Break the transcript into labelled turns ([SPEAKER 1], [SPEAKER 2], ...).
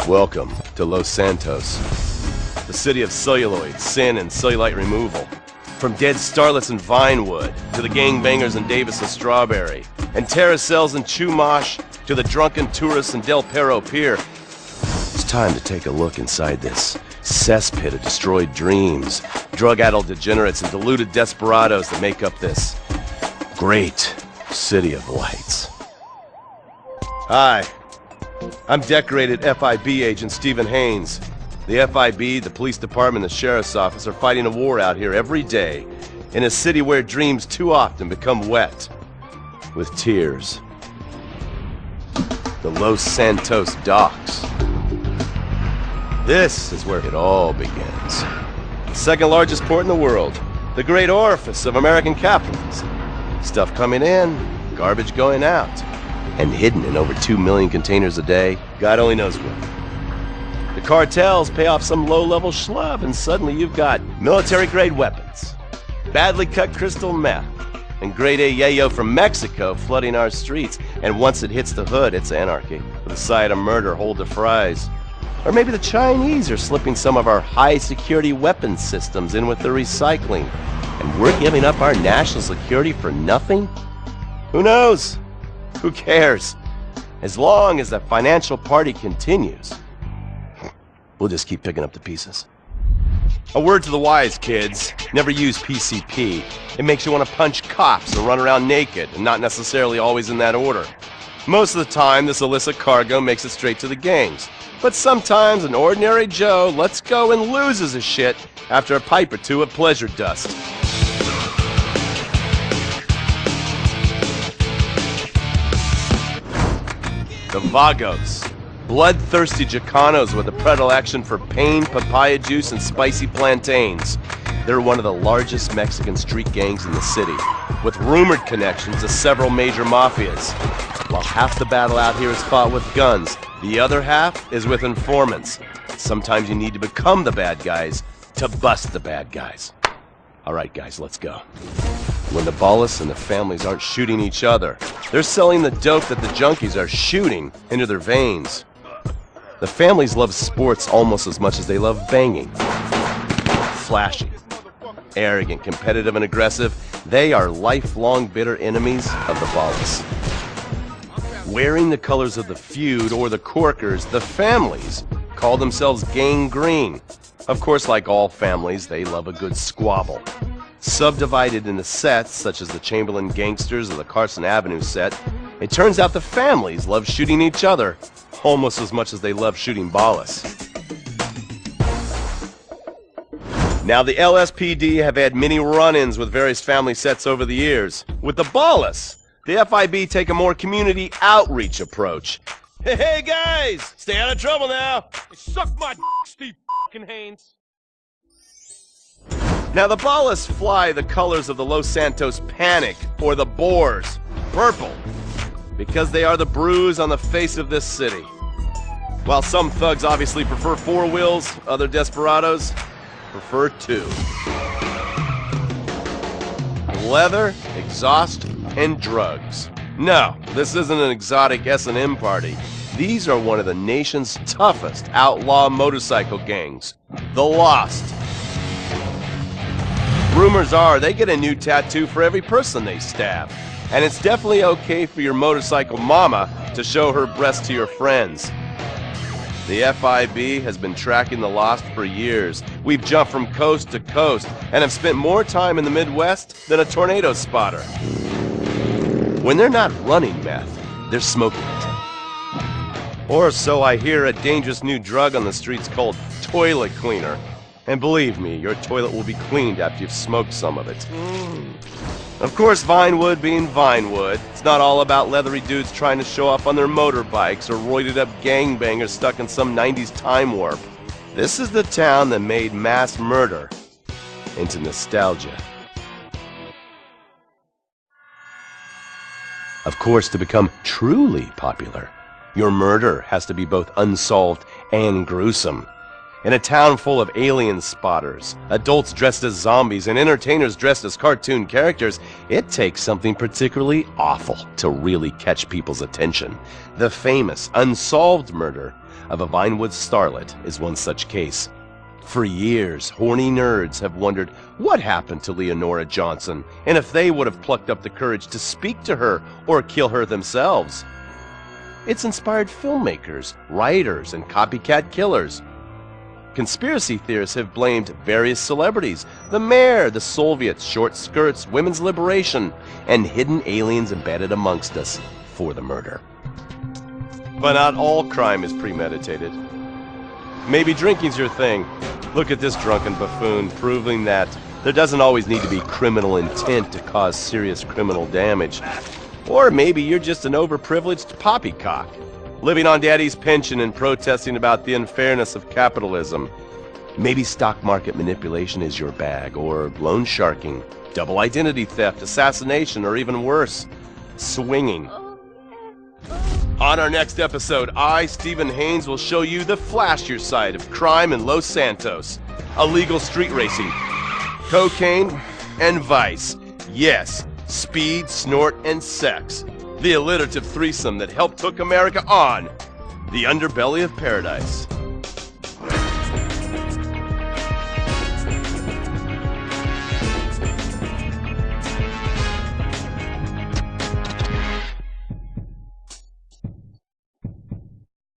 [SPEAKER 1] Welcome to Los Santos, the city of celluloid, sin, and cellulite removal. From dead starlets in Vinewood, to the gangbangers in Davis and Strawberry, and terracels in Chumash, to the drunken tourists in Del Perro Pier. It's time to take a look inside this cesspit of destroyed dreams, drug-addled degenerates, and deluded desperados that make up this great city of lights. Hi, I'm decorated FIB agent Stephen Haynes. The FIB, the police department, and the sheriff's office are fighting a war out here every day in a city where dreams too often become wet with tears. The Los Santos docks. This is where it all begins. The second largest port in the world, the great orifice of American capitalism. Stuff coming in, garbage going out, and hidden in over 2 million containers a day, God only knows where. The cartels pay off some low-level schlub, and suddenly you've got military-grade weapons, badly cut crystal meth, and grade A yayo from Mexico flooding our streets. And once it hits the hood, it's anarchy, with a side of murder hold to fries. Or maybe the Chinese are slipping some of our high-security weapons systems in with the recycling, and we're giving up our national security for nothing? Who knows? Who cares? As long as the financial party continues, we'll just keep picking up the pieces. A word to the wise, kids. Never use PCP. It makes you want to punch cops and run around naked, and not necessarily always in that order. Most of the time, this illicit cargo makes it straight to the gangs. But sometimes an ordinary Joe lets go and loses his shit after a pipe or two of pleasure dust. The Vagos. Bloodthirsty Chicanos with a predilection for pain, papaya juice, and spicy plantains. They're one of the largest Mexican street gangs in the city, with rumored connections to several major mafias. While half the battle out here is fought with guns, the other half is with informants. Sometimes you need to become the bad guys to bust the bad guys. Alright guys, let's go. When the ballas and the families aren't shooting each other, they're selling the dope that the junkies are shooting into their veins. The families love sports almost as much as they love banging. Flashy, arrogant, competitive, and aggressive, they are lifelong bitter enemies of the ballas. Wearing the colors of the feud or the corkers, the families call themselves Gang Green. Of course, like all families, they love a good squabble. Subdivided into sets, such as the Chamberlain Gangsters or the Carson Avenue set, it turns out the families love shooting each other almost as much as they love shooting ballas. Now, the LSPD have had many run-ins with various family sets over the years. With the ballas, the FIB take a more community outreach approach. Hey guys, stay out of trouble now.
[SPEAKER 2] Suck my Steve Haynes.
[SPEAKER 1] Now the ballas fly the colors of the Los Santos Panic, or the Boers, purple, because they are the bruise on the face of this city. While some thugs obviously prefer 4 wheels, other desperados prefer 2. Leather, exhaust, and drugs. No, this isn't an exotic S&M party. These are one of the nation's toughest outlaw motorcycle gangs, the Lost. Rumors are they get a new tattoo for every person they stab, and it's definitely okay for your motorcycle mama to show her breasts to your friends. The FIB has been tracking the Lost for years. We've jumped from coast to coast and have spent more time in the Midwest than a tornado spotter. When they're not running meth, they're smoking it. Or so I hear, a dangerous new drug on the streets called toilet cleaner. And believe me, your toilet will be cleaned after you've smoked some of it. Of course, Vinewood being Vinewood, it's not all about leathery dudes trying to show off on their motorbikes or roided-up gangbangers stuck in some 90s time warp. This is the town that made mass murder into nostalgia. Of course, to become truly popular, your murder has to be both unsolved and gruesome. In a town full of alien spotters, adults dressed as zombies, and entertainers dressed as cartoon characters, it takes something particularly awful to really catch people's attention. The famous unsolved murder of a Vinewood starlet is one such case. For years, horny nerds have wondered what happened to Leonora Johnson and if they would have plucked up the courage to speak to her or kill her themselves. It's inspired filmmakers, writers, and copycat killers. Conspiracy theorists have blamed various celebrities, the mayor, the Soviets, short skirts, women's liberation, and hidden aliens embedded amongst us for the murder. But not all crime is premeditated. Maybe drinking's your thing. Look at this drunken buffoon, proving that there doesn't always need to be criminal intent to cause serious criminal damage. Or maybe you're just an overprivileged poppycock, living on daddy's pension and protesting about the unfairness of capitalism. Maybe stock market manipulation is your bag, or loan sharking, double identity theft, assassination, or even worse, swinging. On our next episode, I, Stephen Haynes, will show you the flashier side of crime in Los Santos, illegal street racing, cocaine, and vice. Yes, speed, snort, and sex. The alliterative threesome that helped hook America on the underbelly of paradise.